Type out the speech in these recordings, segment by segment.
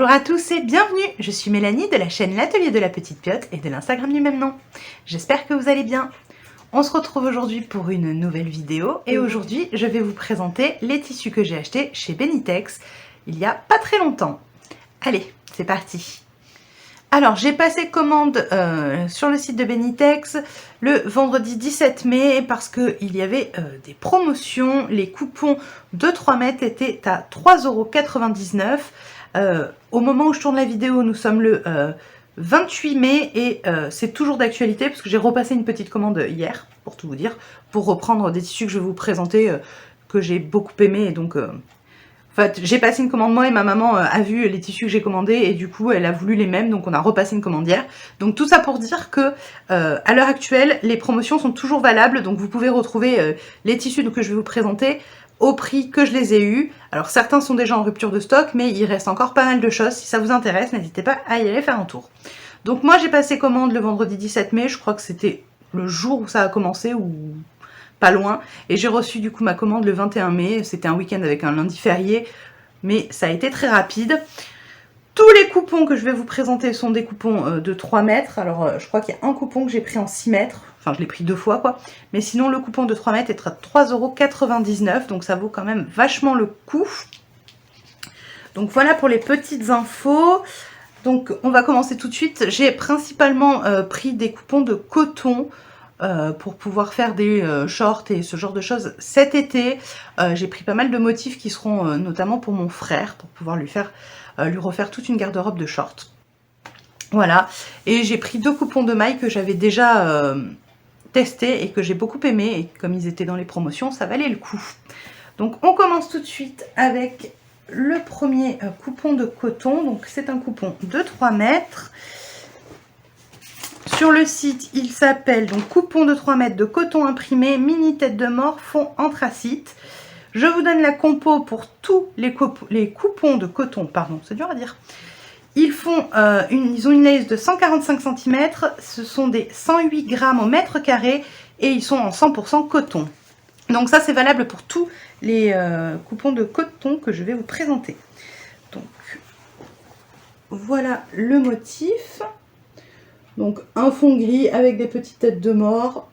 Bonjour à tous et bienvenue, je suis Mélanie de la chaîne L'Atelier de la Petite Piote et de l'Instagram du même nom. J'espère que vous allez bien. On se retrouve aujourd'hui pour une nouvelle vidéo et aujourd'hui je vais vous présenter les tissus que j'ai achetés chez Benitex il y a pas très longtemps. Allez, c'est parti. Alors j'ai passé commande sur le site de Benitex le vendredi 17 mai parce qu'il y avait des promotions. Les coupons de 3 mètres étaient à 3,99 €. Au moment où je tourne la vidéo, nous sommes le 28 mai et c'est toujours d'actualité parce que j'ai repassé une petite commande hier, pour tout vous dire, pour reprendre des tissus que je vais vous présenter que j'ai beaucoup aimé et donc... En fait, j'ai passé une commande moi et ma maman a vu les tissus que j'ai commandés et du coup elle a voulu les mêmes, donc on a repassé une commande hier. Donc tout ça pour dire que à l'heure actuelle les promotions sont toujours valables, donc vous pouvez retrouver les tissus que je vais vous présenter au prix que je les ai eus. Alors certains sont déjà en rupture de stock, mais il reste encore pas mal de choses. Si ça vous intéresse, n'hésitez pas à y aller faire un tour. Donc moi j'ai passé commande le vendredi 17 mai, je crois que c'était le jour où ça a commencé ou... pas loin, et j'ai reçu du coup ma commande le 21 mai, c'était un week-end avec un lundi férié, mais ça a été très rapide. Tous les coupons que je vais vous présenter sont des coupons de 3 mètres, alors je crois qu'il y a un coupon que j'ai pris en 6 mètres, enfin je l'ai pris 2 fois quoi, mais sinon le coupon de 3 mètres est à 3,99 €, donc ça vaut quand même vachement le coup. Donc voilà pour les petites infos. Donc on va commencer tout de suite. J'ai principalement pris des coupons de coton, pour pouvoir faire des shorts et ce genre de choses cet été. J'ai pris pas mal de motifs qui seront notamment pour mon frère, pour pouvoir lui refaire toute une garde-robe de shorts. Voilà, et j'ai pris 2 coupons de mailles que j'avais déjà testés et que j'ai beaucoup aimé, et comme ils étaient dans les promotions, ça valait le coup. Donc on commence tout de suite avec le premier coupon de coton. Donc c'est un coupon de 3 mètres. Sur le site, il s'appelle donc coupon de 3 mètres de coton imprimé, mini tête de mort, fond anthracite. Je vous donne la compo pour tous les coupons de coton, pardon, c'est dur à dire. Ils ont une laisse de 145 cm, ce sont des 108 grammes au mètre carré et ils sont en 100% coton. Donc ça c'est valable pour tous les coupons de coton que je vais vous présenter. Donc voilà le motif. Donc un fond gris avec des petites têtes de mort.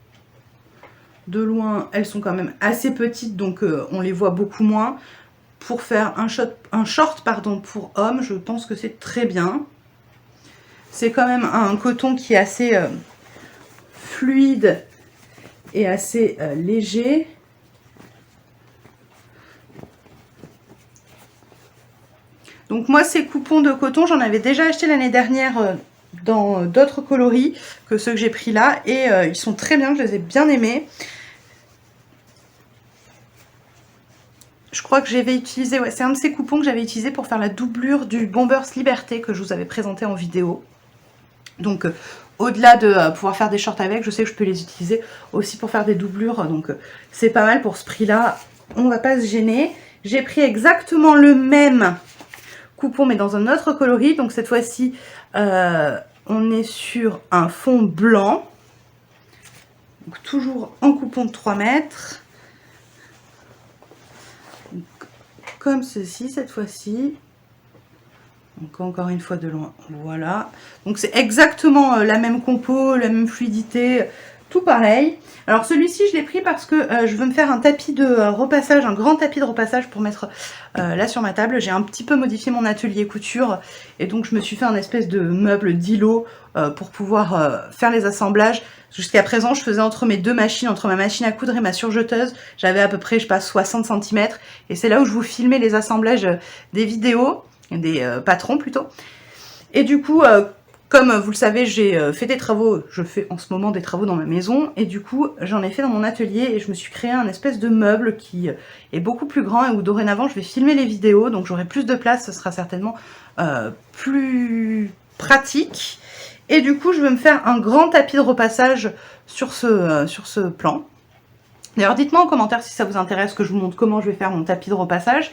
De loin, elles sont quand même assez petites, donc on les voit beaucoup moins. Pour faire un short pour homme, je pense que c'est très bien. C'est quand même un coton qui est assez fluide et assez léger. Donc moi, ces coupons de coton, j'en avais déjà acheté l'année dernière dans d'autres coloris que ceux que j'ai pris là, et ils sont très bien, je les ai bien aimés. Je crois que j'avais utilisé, ouais, c'est un de ces coupons que j'avais utilisé pour faire la doublure du Bombers Liberté que je vous avais présenté en vidéo. Donc au-delà de pouvoir faire des shorts avec, je sais que je peux les utiliser aussi pour faire des doublures, donc c'est pas mal pour ce prix là, on va pas se gêner. J'ai pris exactement le même coupon mais dans un autre coloris, donc cette fois-ci on est sur un fond blanc, donc toujours en coupon de 3 mètres, donc, comme ceci cette fois-ci. Donc encore une fois de loin, voilà. Donc c'est exactement la même compo, la même fluidité, tout pareil. Alors celui-ci je l'ai pris parce que je veux me faire un tapis de repassage, un grand tapis de repassage pour mettre là sur ma table. J'ai un petit peu modifié mon atelier couture et donc je me suis fait un espèce de meuble d'îlot pour pouvoir faire les assemblages. Jusqu'à présent je faisais entre mes deux machines, entre ma machine à coudre et ma surjeteuse, j'avais à peu près je passe 60 cm et c'est là où je vous filmais les assemblages des vidéos, des patrons plutôt. Et du coup comme vous le savez, j'ai fait des travaux, je fais en ce moment des travaux dans ma maison, et du coup j'en ai fait dans mon atelier et je me suis créé un espèce de meuble qui est beaucoup plus grand et où dorénavant je vais filmer les vidéos, donc j'aurai plus de place, ce sera certainement plus pratique. Et du coup je vais me faire un grand tapis de repassage sur ce plan. D'ailleurs dites-moi en commentaire si ça vous intéresse que je vous montre comment je vais faire mon tapis de repassage.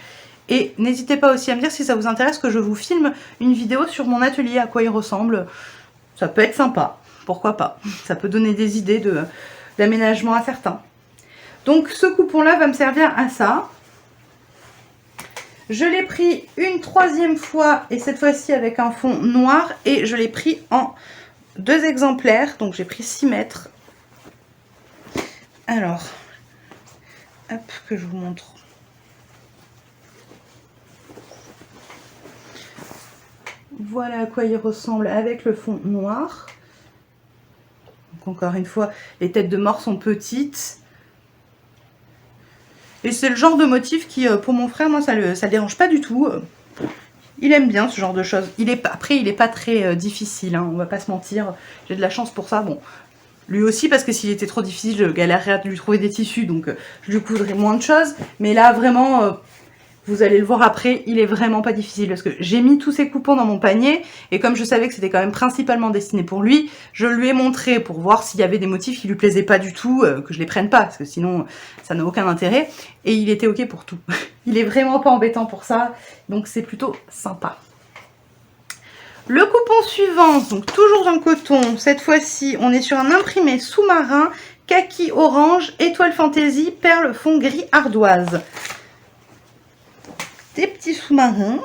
Et n'hésitez pas aussi à me dire si ça vous intéresse que je vous filme une vidéo sur mon atelier, à quoi il ressemble. Ça peut être sympa, pourquoi pas. Ça peut donner des idées d'aménagement à certains. Donc ce coupon-là va me servir à ça. Je l'ai pris une troisième fois et cette fois-ci avec un fond noir et je l'ai pris en 2 exemplaires. Donc j'ai pris 6 mètres. Alors, hop, que je vous montre. Voilà à quoi il ressemble avec le fond noir. Donc encore une fois, les têtes de mort sont petites. Et c'est le genre de motif qui, pour mon frère, moi, ça le dérange pas du tout. Il aime bien ce genre de choses. Après, il n'est pas très difficile, hein, on va pas se mentir. J'ai de la chance pour ça. Bon, lui aussi, parce que s'il était trop difficile, je galérerais à lui trouver des tissus, donc je lui coudrais moins de choses. Mais là, vraiment, vous allez le voir après, il est vraiment pas difficile parce que j'ai mis tous ces coupons dans mon panier et comme je savais que c'était quand même principalement destiné pour lui, je lui ai montré pour voir s'il y avait des motifs qui lui plaisaient pas du tout, que je les prenne pas parce que sinon ça n'a aucun intérêt et il était ok pour tout. Il est vraiment pas embêtant pour ça, donc c'est plutôt sympa. Le coupon suivant, donc toujours en coton, cette fois-ci on est sur un imprimé sous-marin, kaki orange, étoile fantaisie, perle fond gris ardoise. Des petits sous-marins.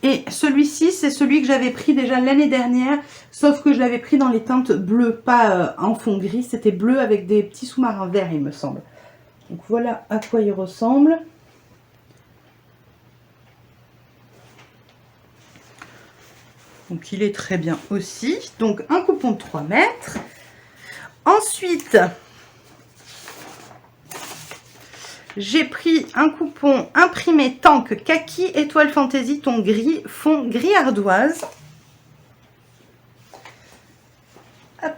Et celui-ci, c'est celui que j'avais pris déjà l'année dernière, sauf que je l'avais pris dans les teintes bleues, pas en fond gris, c'était bleu avec des petits sous-marins verts, il me semble. Donc voilà à quoi il ressemble. Donc il est très bien aussi. Donc un coupon de 3 mètres. Ensuite, j'ai pris un coupon imprimé Tank Kaki Étoile Fantaisie ton gris fond gris ardoise. Hop.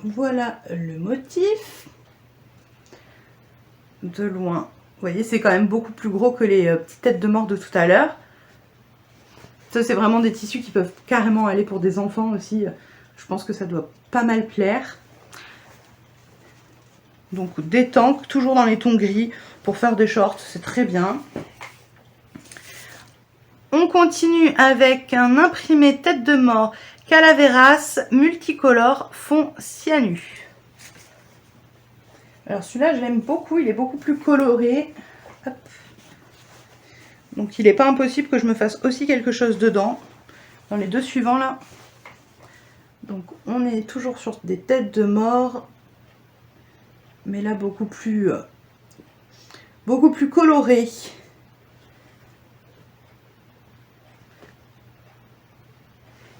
Voilà le motif. De loin, vous voyez, c'est quand même beaucoup plus gros que les petites têtes de mort de tout à l'heure. Ça, c'est vraiment des tissus qui peuvent carrément aller pour des enfants aussi. Je pense que ça doit pas mal plaire. Donc des tanks, toujours dans les tons gris, pour faire des shorts, c'est très bien. On continue avec un imprimé tête de mort Calaveras multicolore fond cyanure. Alors celui-là, je l'aime beaucoup, il est beaucoup plus coloré. Hop. Donc il n'est pas impossible que je me fasse aussi quelque chose dedans, dans les 2 suivants là. Donc on est toujours sur des têtes de mort, mais là beaucoup plus coloré.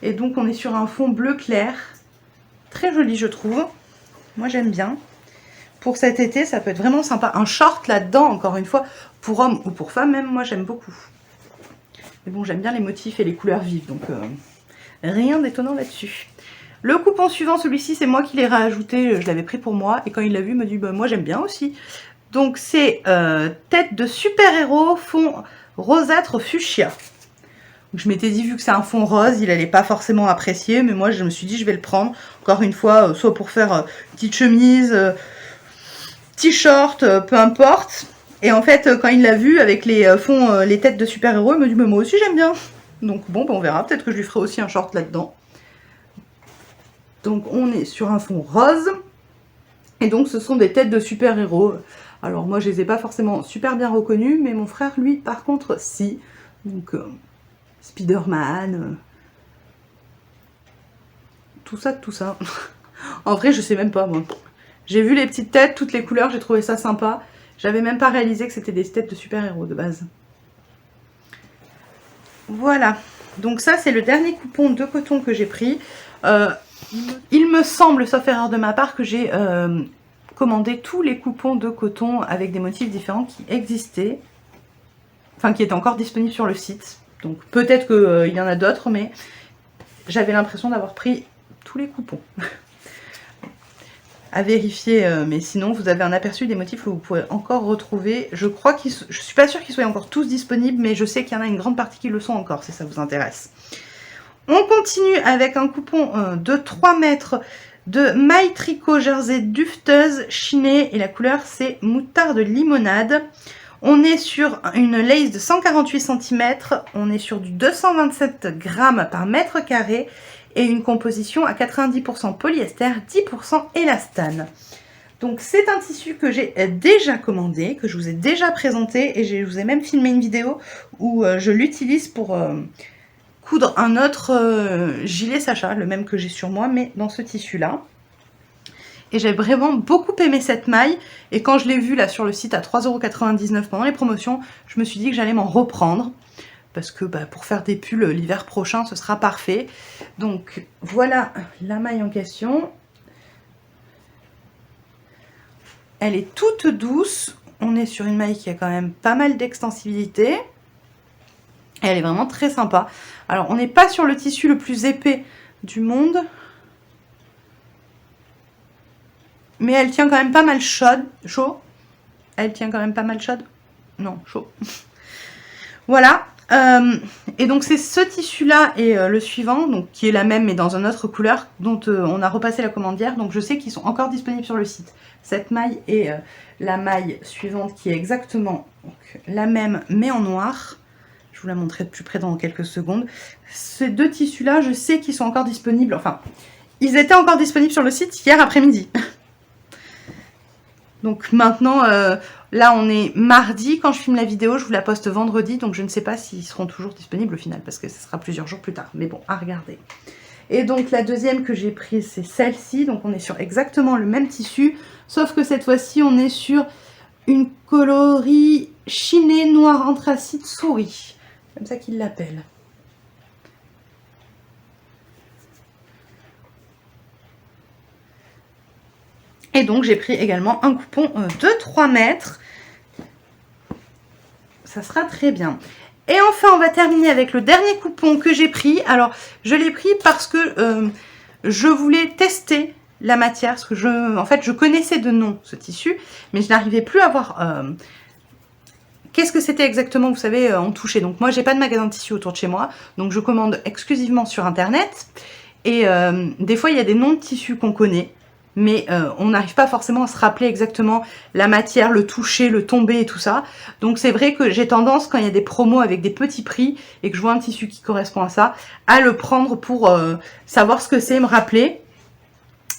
Et donc on est sur un fond bleu clair, très joli je trouve. Moi j'aime bien. Pour cet été, ça peut être vraiment sympa. Un short là-dedans, encore une fois, pour homme ou pour femme même, moi j'aime beaucoup. Mais bon, j'aime bien les motifs et les couleurs vives, donc rien d'étonnant là-dessus. Le coupon suivant, celui-ci, c'est moi qui l'ai rajouté, je l'avais pris pour moi, et quand il l'a vu, il m'a dit, bah, moi j'aime bien aussi. Donc c'est tête de super-héros, fond rosâtre fuchsia. Donc, je m'étais dit, vu que c'est un fond rose, il n'allait pas forcément apprécier, mais moi je me suis dit, je vais le prendre, encore une fois, soit pour faire une petite chemise, t-shirt, peu importe. Et en fait, quand il l'a vu avec les fonds, les têtes de super-héros, il m'a dit, mais moi aussi j'aime bien. Donc bon, ben, on verra, peut-être que je lui ferai aussi un short là-dedans. Donc on est sur un fond rose. Et donc ce sont des têtes de super-héros. Alors moi je les ai pas forcément super bien reconnues, mais mon frère lui par contre si. Donc Spider-Man, tout ça, tout ça. En vrai je sais même pas moi. J'ai vu les petites têtes, toutes les couleurs, j'ai trouvé ça sympa. J'avais même pas réalisé que c'était des têtes de super-héros de base. Voilà. Donc ça c'est le dernier coupon de coton que j'ai pris. Il me semble, sauf erreur de ma part, que j'ai commandé tous les coupons de coton avec des motifs différents qui existaient. Enfin, qui étaient encore disponibles sur le site. Donc peut-être qu'il y en a d'autres, mais j'avais l'impression d'avoir pris tous les coupons. À vérifier, mais sinon vous avez un aperçu des motifs que vous pouvez encore retrouver. Je crois je suis pas sûre qu'ils soient encore tous disponibles, mais je sais qu'il y en a une grande partie qui le sont encore, si ça vous intéresse. On continue avec un coupon de 3 mètres de My Tricot Jersey dufteuse chinée et la couleur c'est moutarde limonade. On est sur une lace de 148 cm, on est sur du 227 grammes par mètre carré et une composition à 90% polyester, 10% élastane. Donc c'est un tissu que j'ai déjà commandé, que je vous ai déjà présenté et je vous ai même filmé une vidéo où je l'utilise pour coudre un autre gilet Sacha, le même que j'ai sur moi, mais dans ce tissu-là. Et j'ai vraiment beaucoup aimé cette maille. Et quand je l'ai vue là sur le site à 3,99 € pendant les promotions, je me suis dit que j'allais m'en reprendre. Parce que pour faire des pulls l'hiver prochain, ce sera parfait. Donc voilà la maille en question. Elle est toute douce. On est sur une maille qui a quand même pas mal d'extensibilité. Et elle est vraiment très sympa. Alors on n'est pas sur le tissu le plus épais du monde. Mais elle tient quand même pas mal chaud. Elle tient quand même pas mal chaude. Non, chaud. Voilà. Et donc c'est ce tissu-là et le suivant, donc qui est la même mais dans une autre couleur, dont on a repassé la commande hier. Donc je sais qu'ils sont encore disponibles sur le site. Cette maille et la maille suivante qui est exactement donc, la même mais en noir. Je vous la montrerai de plus près dans quelques secondes. Ces deux tissus-là, je sais qu'ils sont encore disponibles. Enfin, ils étaient encore disponibles sur le site hier après-midi. Donc maintenant, là on est mardi, quand je filme la vidéo, je vous la poste vendredi, donc je ne sais pas s'ils seront toujours disponibles au final, parce que ce sera plusieurs jours plus tard, mais bon, à regarder. Et donc la deuxième que j'ai prise, c'est celle-ci, donc on est sur exactement le même tissu, sauf que cette fois-ci, on est sur une coloris chiné noir anthracite souris, comme ça qu'ils l'appellent. Et donc j'ai pris également un coupon de 3 mètres. Ça sera très bien. Et enfin on va terminer avec le dernier coupon que j'ai pris. Alors je l'ai pris parce que je voulais tester la matière. Parce que en fait je connaissais de nom ce tissu. Mais je n'arrivais plus à voir qu'est-ce que c'était exactement, vous savez, en toucher. Donc moi j'ai pas de magasin de tissu autour de chez moi. Donc je commande exclusivement sur internet. Et des fois il y a des noms de tissus qu'on connaît. Mais on n'arrive pas forcément à se rappeler exactement la matière, le toucher, le tomber et tout ça. Donc c'est vrai que j'ai tendance, quand il y a des promos avec des petits prix et que je vois un tissu qui correspond à ça, à le prendre pour savoir ce que c'est, me rappeler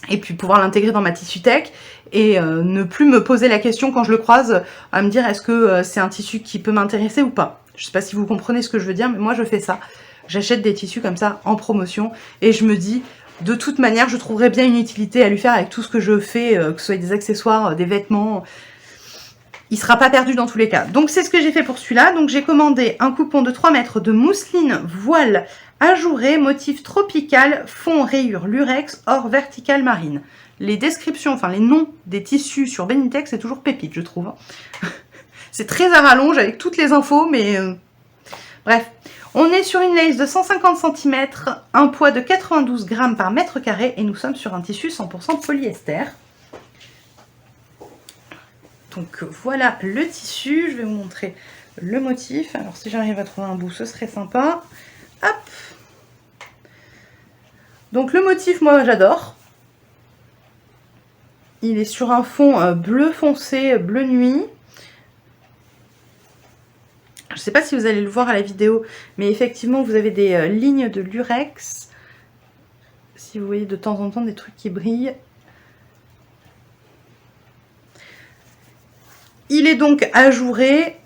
et puis pouvoir l'intégrer dans ma tissu-tech et ne plus me poser la question quand je le croise à me dire est-ce que c'est un tissu qui peut m'intéresser ou pas. Je sais pas si vous comprenez ce que je veux dire, mais moi je fais ça. J'achète des tissus comme ça en promotion et je me dis... De toute manière, je trouverais bien une utilité à lui faire avec tout ce que je fais, que ce soit des accessoires, des vêtements. Il ne sera pas perdu dans tous les cas. Donc c'est ce que j'ai fait pour celui-là. Donc j'ai commandé un coupon de 3 mètres de mousseline voile ajouré, motif tropical, fond rayure lurex, or vertical marine. Les descriptions, enfin les noms des tissus sur Benitex, c'est toujours pépite, je trouve. C'est très à rallonge avec toutes les infos, mais bref. On est sur une lace de 150 cm, un poids de 92 grammes par mètre carré et nous sommes sur un tissu 100% polyester. Donc voilà le tissu, je vais vous montrer le motif. Alors si j'arrive à trouver un bout, ce serait sympa. Hop. Donc le motif, moi j'adore. Il est sur un fond bleu foncé, bleu nuit. Je ne sais pas si vous allez le voir à la vidéo, mais effectivement, vous avez des lignes de lurex. Si vous voyez de temps en temps des trucs qui brillent. Il est donc ajouré.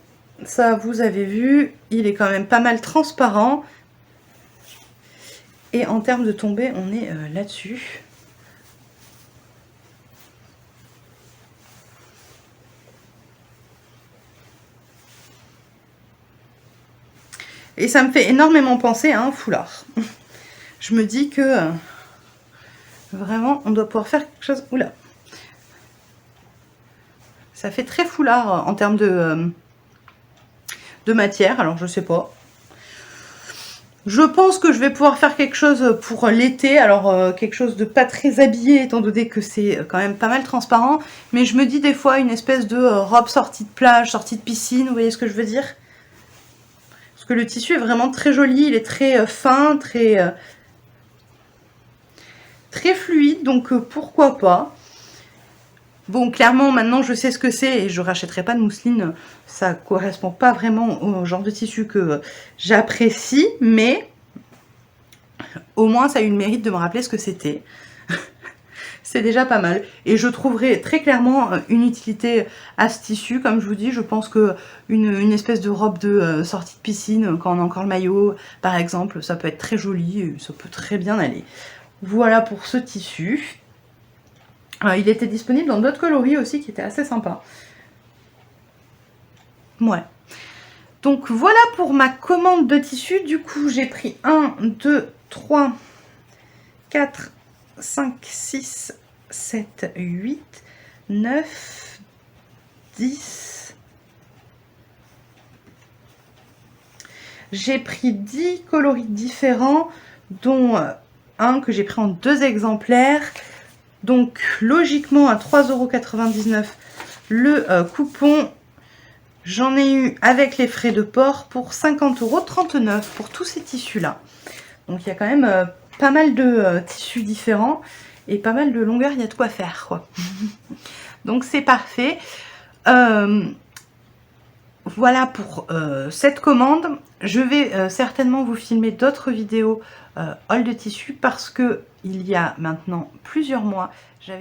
Ça, vous avez vu. Il est quand même pas mal transparent. Et en termes de tombée, on est là-dessus. Et ça me fait énormément penser à un foulard. Je me dis que vraiment, on doit pouvoir faire quelque chose... Oula. Ça fait très foulard en termes de matière. Alors, je sais pas. Je pense que je vais pouvoir faire quelque chose pour l'été. Alors, quelque chose de pas très habillé, étant donné que c'est quand même pas mal transparent. Mais je me dis des fois une espèce de robe sortie de plage, sortie de piscine. Vous voyez ce que je veux dire ? Parce que le tissu est vraiment très joli, il est très fin, très fluide, donc pourquoi pas. Bon, clairement, maintenant je sais ce que c'est et je rachèterai pas de mousseline. Ça correspond pas vraiment au genre de tissu que j'apprécie, mais au moins ça a eu le mérite de me rappeler ce que c'était. c'est déjà pas mal. Et je trouverai très clairement une utilité à ce tissu. Comme je vous dis, je pense que une espèce de robe de sortie de piscine, quand on a encore le maillot, par exemple, ça peut être très joli, et ça peut très bien aller. Voilà pour ce tissu. Il était disponible dans d'autres coloris aussi qui étaient assez sympas. Ouais. Donc voilà pour ma commande de tissu. Du coup, j'ai pris 1, 2, 3, 4, 5, 6, 7, 8, 9, 10. J'ai pris 10 coloris différents, dont un que j'ai pris en 2 exemplaires. Donc logiquement à 3,99 € le coupon. J'en ai eu avec les frais de port pour 50,39 € pour tous ces tissus-là. Donc il y a quand même pas mal de tissus différents et pas mal de longueur, il y a de quoi faire, quoi. Donc c'est parfait. Voilà pour cette commande. Je vais certainement vous filmer d'autres vidéos haul de tissu parce que il y a maintenant plusieurs mois,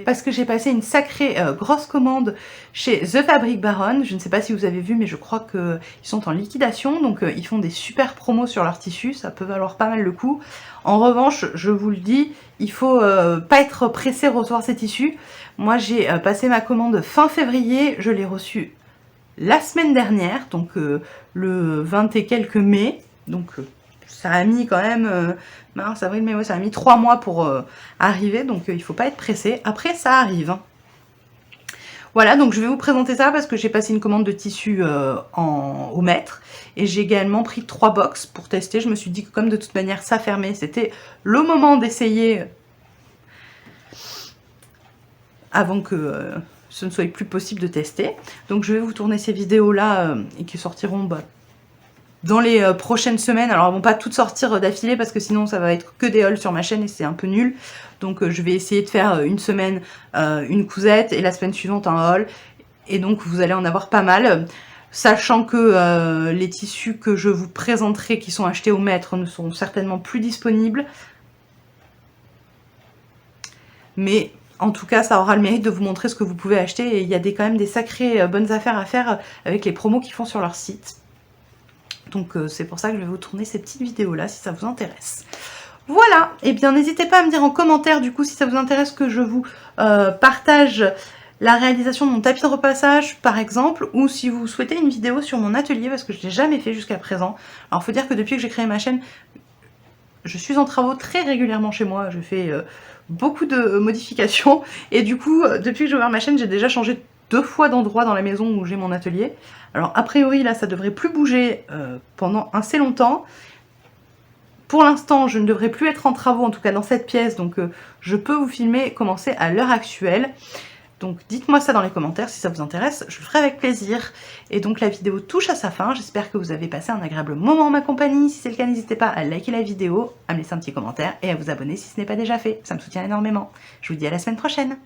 parce que j'ai passé une sacrée grosse commande chez The Fabric Baron. Je ne sais pas si vous avez vu, mais je crois qu'ils sont en liquidation, donc ils font des super promos sur leurs tissus, ça peut valoir pas mal le coup. En revanche, je vous le dis, il faut pas être pressé de recevoir ces tissus. Moi j'ai passé ma commande fin février, je l'ai reçue la semaine dernière, donc le 20 et quelques mai, donc ça a mis quand même, mars, avril, mai, ouais, ça a mis 3 mois pour arriver, donc il faut pas être pressé, après ça arrive. Voilà, donc je vais vous présenter ça parce que j'ai passé une commande de tissu au mètre, et j'ai également pris 3 box pour tester. Je me suis dit que comme de toute manière ça fermait, c'était le moment d'essayer avant que ce ne soit plus possible de tester. Donc je vais vous tourner ces vidéos là et qui sortiront dans les prochaines semaines. Alors elles vont pas toutes sortir d'affilée parce que sinon ça va être que des hauls sur ma chaîne et c'est un peu nul. Donc je vais essayer de faire une semaine une cousette et la semaine suivante un haul. Et donc vous allez en avoir pas mal. Sachant que les tissus que je vous présenterai qui sont achetés au mètre ne sont certainement plus disponibles. Mais en tout cas, ça aura le mérite de vous montrer ce que vous pouvez acheter. Et il y a quand même des sacrées bonnes affaires à faire avec les promos qu'ils font sur leur site. Donc c'est pour ça que je vais vous tourner ces petites vidéos là si ça vous intéresse. Voilà, et bien n'hésitez pas à me dire en commentaire du coup si ça vous intéresse que je vous partage la réalisation de mon tapis de repassage par exemple, ou si vous souhaitez une vidéo sur mon atelier parce que je ne l'ai jamais fait jusqu'à présent. Alors il faut dire que depuis que j'ai créé ma chaîne, je suis en travaux très régulièrement chez moi, je fais beaucoup de modifications et du coup depuis que j'ai ouvert ma chaîne j'ai déjà changé 2 fois d'endroit dans la maison où j'ai mon atelier. Alors a priori là ça devrait plus bouger pendant assez longtemps. Pour l'instant je ne devrais plus être en travaux, en tout cas dans cette pièce, donc je peux vous filmer et commencer à l'heure actuelle. Donc dites-moi ça dans les commentaires si ça vous intéresse, je le ferai avec plaisir. Et donc la vidéo touche à sa fin, j'espère que vous avez passé un agréable moment en ma compagnie. Si c'est le cas, n'hésitez pas à liker la vidéo, à me laisser un petit commentaire et à vous abonner si ce n'est pas déjà fait, ça me soutient énormément. Je vous dis à la semaine prochaine.